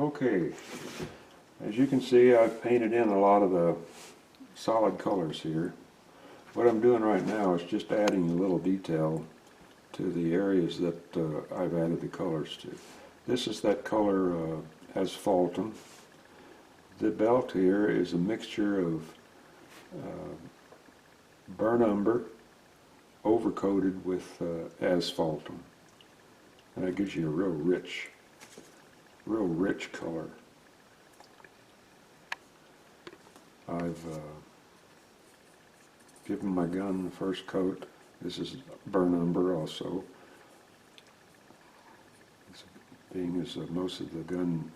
Okay, as you can see, I've painted in a lot of the solid colors here. What I'm doing right now is just adding a little detail to the areas that I've added the colors to. This is that color asphaltum. The belt here is a mixture of burnt umber overcoated with asphaltum. And that gives you a real rich color. I've given my gun the first coat. This is burnt umber also. Being as most of the gun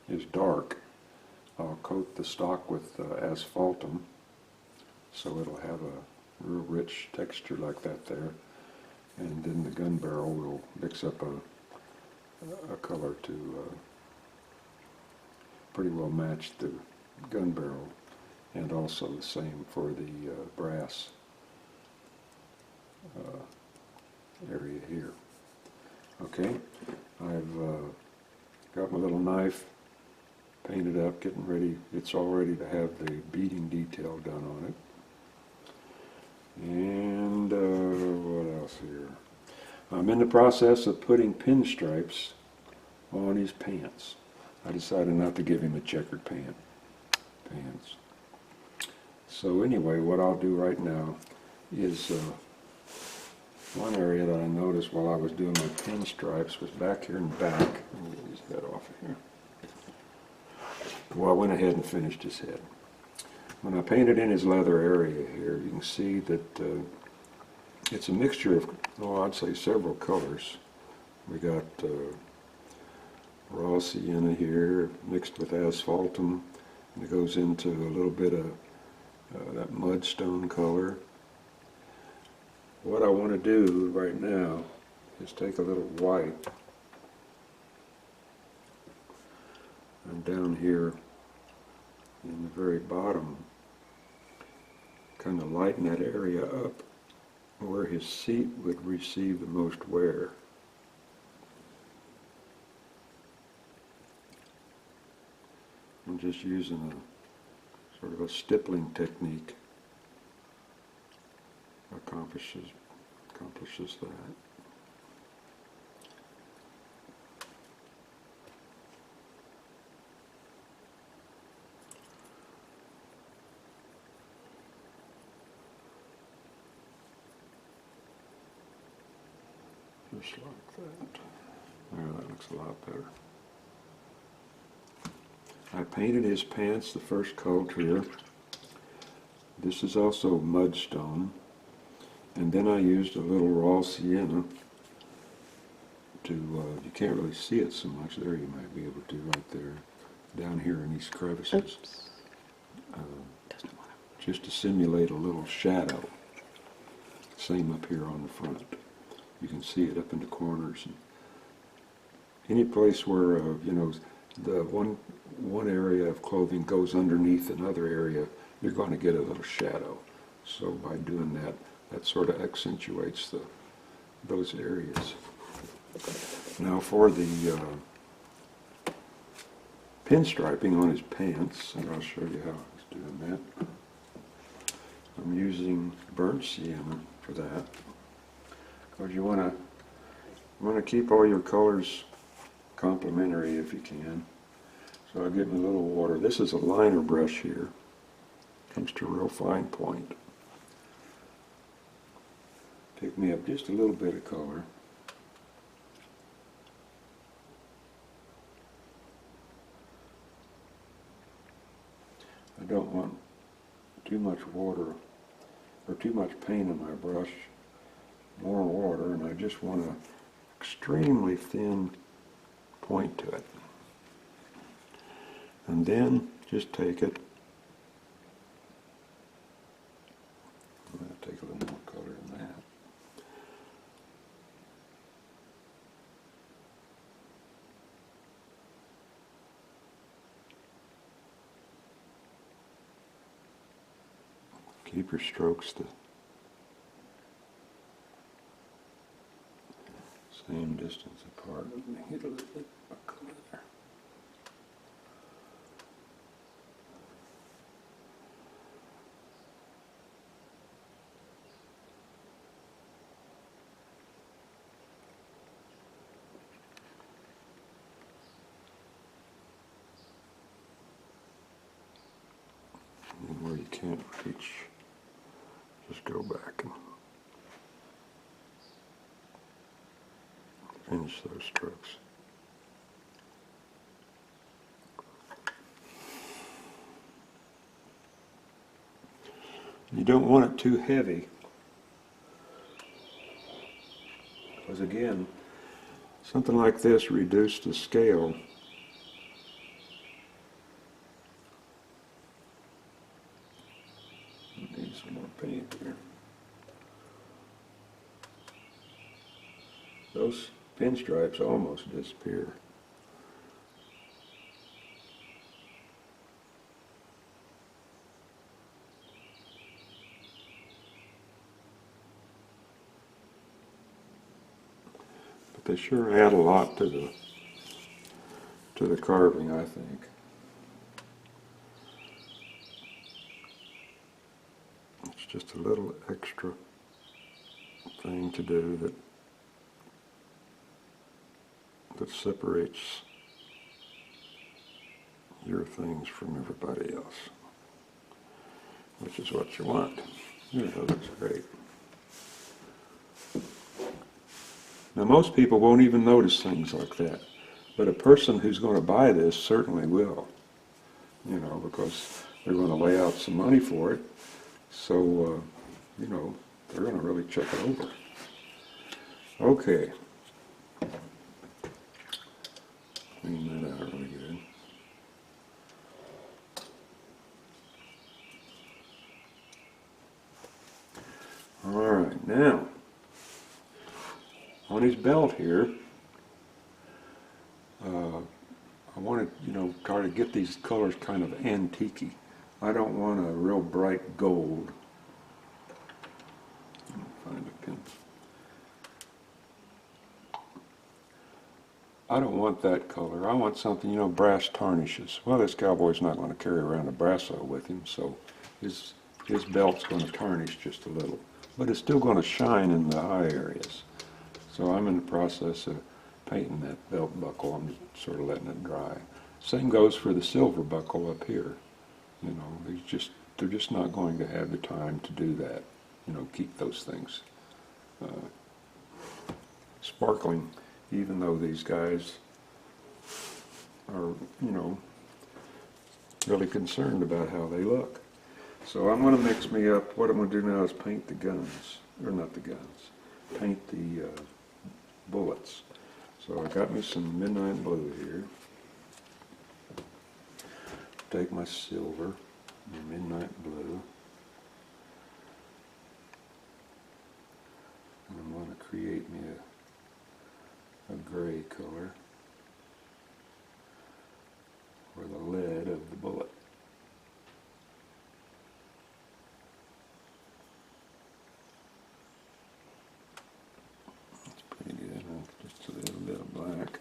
is dark, I'll coat the stock with asphaltum so it'll have a real rich texture like that there. And then the gun barrel will mix up a color to pretty well match the gun barrel, and also the same for the brass area here. Okay, I've got my little knife painted up, getting ready. It's all ready to have the beading detail done on it. And what else here? I'm in the process of putting pinstripes on his pants. I decided not to give him a checkered pants. So anyway, what I'll do right now is one area that I noticed while I was doing my pinstripes was back here in the back. Let me get his head off of here. Well, I went ahead and finished his head. When I painted in his leather area here, you can see that it's a mixture of, I'd say several colors. We got raw sienna here mixed with asphaltum, and it goes into a little bit of that mudstone color. What I want to do right now is take a little white and down here in the very bottom, kind of lighten that area up where his seat would receive the most wear. I'm just using a sort of a stippling technique. Accomplishes that. Just like that. There, that looks a lot better. I painted his pants the first coat here. This is also mudstone. And then I used a little raw sienna to, you can't really see it so much, there you might be able to, right there, down here in these crevices. Just to simulate a little shadow. Same up here on the front. You can see it up in the corners. And any place where, the one area of clothing goes underneath another area, you're going to get a little shadow. So by doing that, that sort of accentuates those areas. Now for the pinstriping on his pants, and I'll show you how he's doing that. I'm using burnt sienna for that, because you want to keep all your colors complementary if you can. So I give them a little water. This is a liner brush here. Comes to a real fine point. Pick me up just a little bit of color. I don't want too much water or too much paint on my brush. More water, and I just want an extremely thin point to it. And then just take it. I'm going to take a little more color than that. Keep your strokes the same distance apart. Let me get a little bit of color there. can't reach, just go back and finish those strokes. You don't want it too heavy, because again, something like this reduced to scale need some more paint here. Those pinstripes almost disappear. But they sure add a lot to the carving, I think. It's just a little extra thing to do that separates your things from everybody else, which is what you want. Yeah, that looks great. Now most people won't even notice things like that, but a person who's going to buy this certainly will, you know, because they're going to lay out some money for it, so, you know, they're going to really check it over. Okay. Clean that out really good. Alright, now, on his belt here, I want to, you know, try to get these colors kind of antique-y. I don't want a real bright gold. Find a pin. I don't want that color. I want something, you know, brass tarnishes. Well, this cowboy's not going to carry around a brasso with him, so his belt's going to tarnish just a little. But it's still going to shine in the eye areas. So I'm in the process of painting that belt buckle. I'm just sort of letting it dry. Same goes for the silver buckle up here. You know, they're just not going to have the time to do that. You know, keep those things sparkling, even though these guys are, you know, really concerned about how they look. So I'm going to mix me up. What I'm going to do now is paint the guns, or not the guns, paint the bullets. So I got me some midnight blue here. Take my silver, my midnight blue, and I'm going to create me a gray color for the lead of the bullet. That's pretty good. Just a little bit of black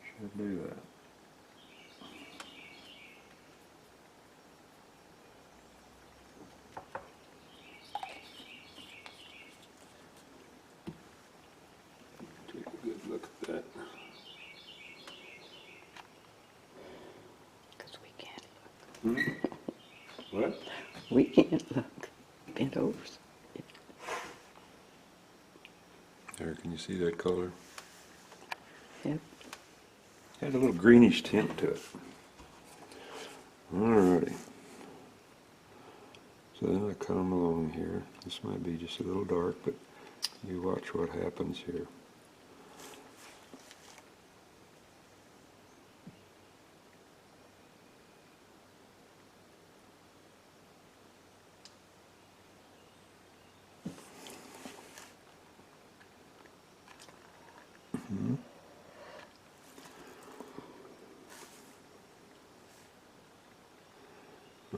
should do that. Take a good look at that. Because we can't look. What? We can't look. Bent over. There, can you see that color? Yep. Has a little greenish tint to it. Alrighty. So then I come along here. This might be just a little dark, but you watch what happens here.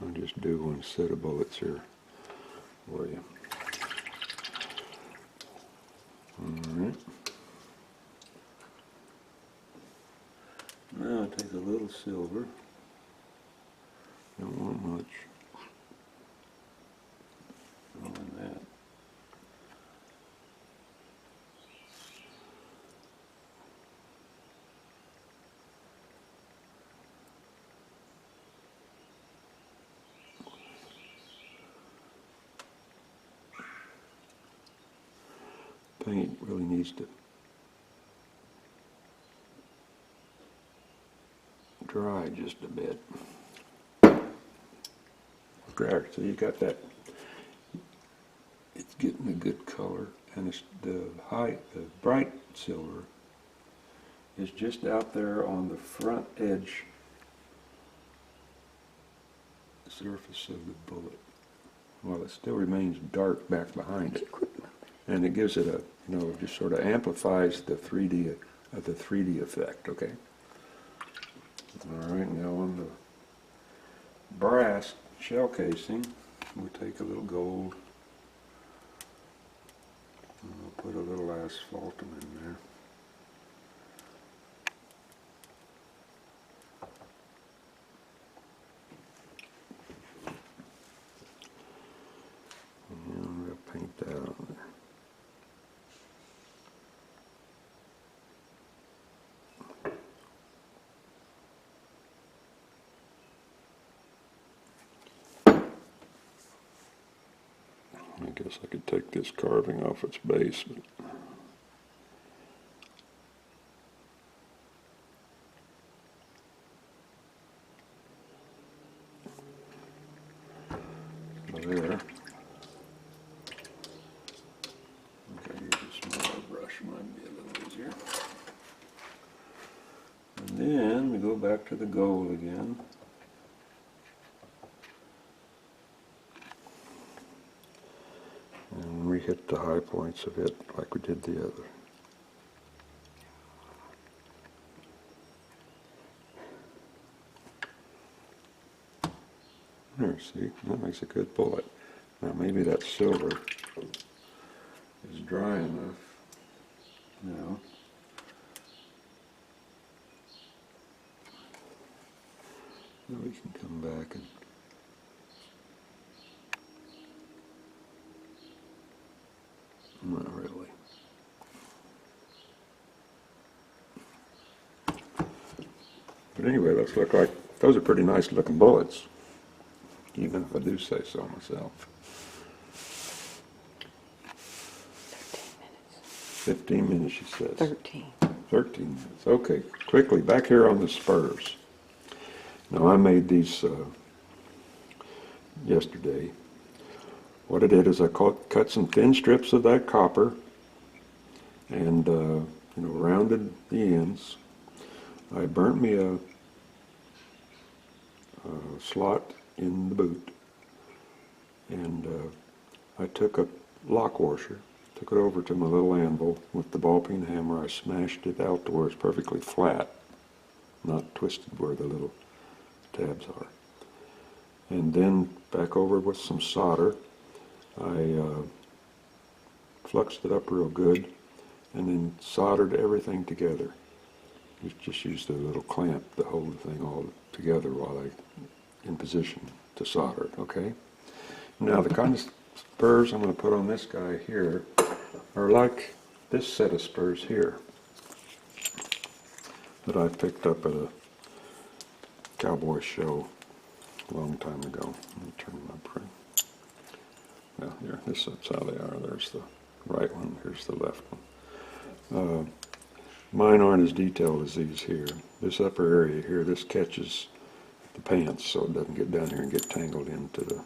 I'll just do one set of bullets here for you. Alright. Now I take a little silver. Don't want much. Throw in that. paint really needs to dry just a bit. There, so you got that. It's getting a good color, and it's the bright silver is just out there on the front edge surface of the bullet. Well, it still remains dark back behind it, and it gives it a, just sort of amplifies the 3D effect. Okay. All right, now on the brass shell casing, we'll take a little gold, and we'll put a little asphaltum in there. And we'll paint that on there. I guess I could take this carving off its base, but there. Okay, use a smaller brush, might be a little easier. And then we go back to the gold again. And we hit the high points of it like we did the other. There, see, that makes a good bullet. Now maybe that silver is dry enough now. Now we can come back and not really. But anyway, those look like, those are pretty nice looking bullets, even if I do say so myself. 15 minutes, she says. 13. 13 minutes. Okay, quickly, back here on the spurs. Now, I made these yesterday. What I did is I cut some thin strips of that copper and rounded the ends. I burnt me a slot in the boot, and I took a lock washer, took it over to my little anvil with the ball peen hammer. I smashed it out to where it's perfectly flat, not twisted where the little tabs are. And then back over with some solder. I fluxed it up real good and then soldered everything together. Just used a little clamp to hold the thing all together while I in position to solder it, okay? Now the kind of spurs I'm going to put on this guy here are like this set of spurs here that I picked up at a Cowboy show a long time ago. Let me turn my print. Well, here, this is how they are. There's the right one, here's the left one. Mine aren't as detailed as these here. This upper area here, this catches the pants so it doesn't get down here and get tangled into the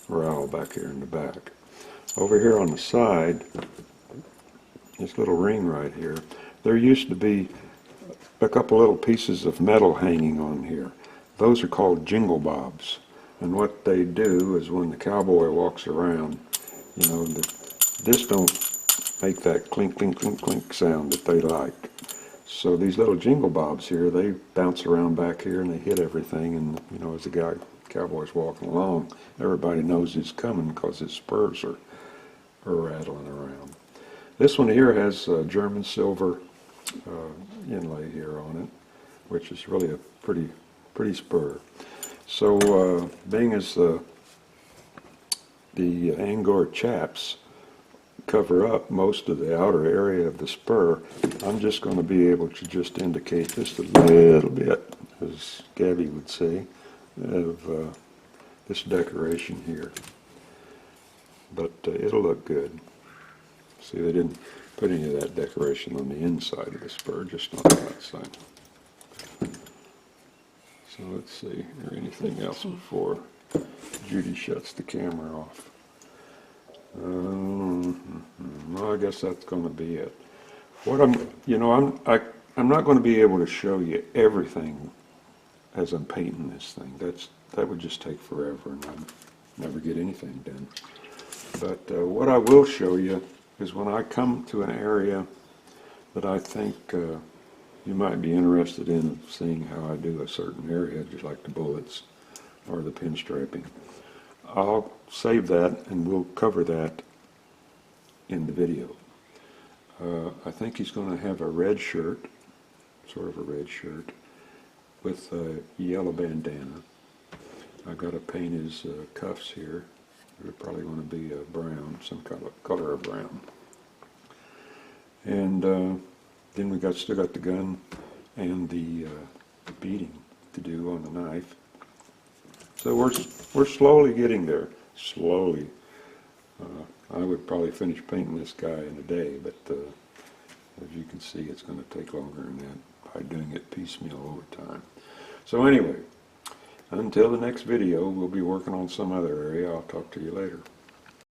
rowel back here in the back. Over here on the side, this little ring right here, there used to be a couple little pieces of metal hanging on here. Those are called jingle bobs. And what they do is when the cowboy walks around, this don't make that clink, clink, clink, clink sound that they like. So these little jingle bobs here, they bounce around back here and they hit everything. And, as the cowboy's walking along, everybody knows he's coming because his spurs are rattling around. This one here has a German silver inlay here on it, which is really a pretty spur. So, being as the Angora Chaps cover up most of the outer area of the spur, I'm just going to be able to just indicate just a little bit, as Gabby would say, of this decoration here. But it'll look good. See, they put any of that decoration on the inside of the spur, just on the outside. So let's see, is there anything else before Judy shuts the camera off? Well, I guess that's going to be it. What I'm not going to be able to show you everything as I'm painting this thing. That would just take forever, and I'd never get anything done. But what I will show you is when I come to an area that I think you might be interested in seeing how I do a certain area, just like the bullets or the pinstriping. I'll save that and we'll cover that in the video. I think he's going to have a red shirt, sort of a red shirt, with a yellow bandana. I've got to paint his cuffs here. They're probably going to be brown, some color of brown. And then we still got the gun and the beading to do on the knife. So we're slowly getting there. Slowly. I would probably finish painting this guy in a day, but as you can see, it's going to take longer than that by doing it piecemeal over time. So anyway, until the next video, we'll be working on some other area. I'll talk to you later.